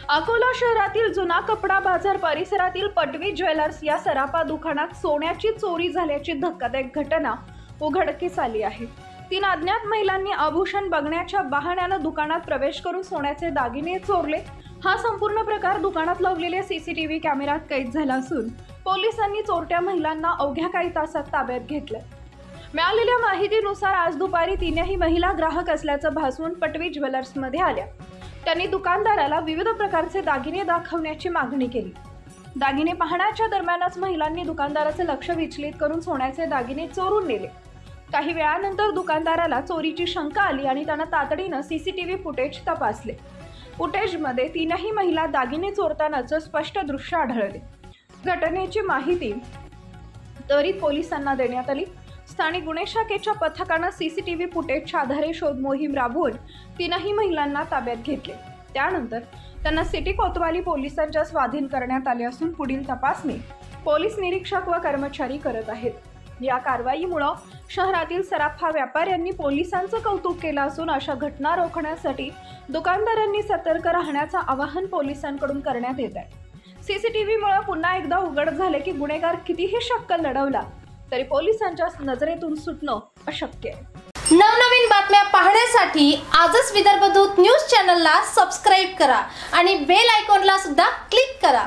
अकोला शहरातील जुना कपडा बाजार परिसरातील पटवी ज्वेलर्स या सराफा दुकानात सोन्याची चोरी झाल्याची धक्कादायक घटना उघडकीस आली आहे। 3 अज्ञात महिलांनी आभूषण बघण्याच्या बहाण्याने दुकानात प्रवेश करून सोन्याचे दागिने चोरले। हा संपूर्ण प्रकार दुकानात लावलेल्या सीसीटीव्ही कॅमेऱ्यात कैद झाला असून पोलिसांनी चोरट्या महिलांना अवघ्या काही तासात ताब्यात घेतले। मिळालेल्या माहितीनुसार आज दुपारी 3ही महिला ग्राहक असल्याचं भासवून पटवी ज्वेलर्समध्ये आल्या। त्यांनी दुकानदाराला विविध प्रकारचे दागिने दाखवण्याची मागणी केली। दागिने पाहण्याच्या दरम्यानच महिलांनी दुकानदाराचे लक्ष विचलित करून सोन्याचे दागिने चोरून नेले। काही वेळानंतर दुकानदाराला चोरीची शंका आली आणि त्याने तातडीने सीसीटीव्ही फुटेज तपासले। फुटेजमध्ये 3ही महिला दागिने चोरतानाचे स्पष्ट दृश्य आढळले। घटनेची माहिती त्वरित पोलिसांना देण्यात आली। स्थानिक गुन्हे शाखेच्या पथकाने सीसीटीव्ही फुटेजच्या आधारे शोध मोहीम राबवून 3ही महिलांना ताब्यात घेतले। त्यानंतर त्यांना सिटी कोतवाली पोलिसांच्या स्वाधीन करण्यात आले असून पुढील तपासणी पोलीस निरीक्षक व कर्मचारी करत आहेत। या कारवाईमुळे शहरातील सराफा व्यापाऱ्यांनी पोलिसांचं कौतुक केलं असून अशा घटना रोखण्यासाठी दुकानदारांनी सतर्क राहण्याचं आवाहन पोलिसांकडून करण्यात येत आहे। सीसीटीव्हीमुळे पुन्हा एकदा उघड झाले की गुन्हेगार कितीही शक्कल लढवला तरी पोलिसांच्या नजरेतून सुटणं अशक्य आहे। नवनवीन बातम्या पाहण्यासाठी आजच विदर्भ दूत न्यूज चॅनलला सबस्क्राइब करा आणि बेल आयकॉनला सुद्धा क्लिक करा।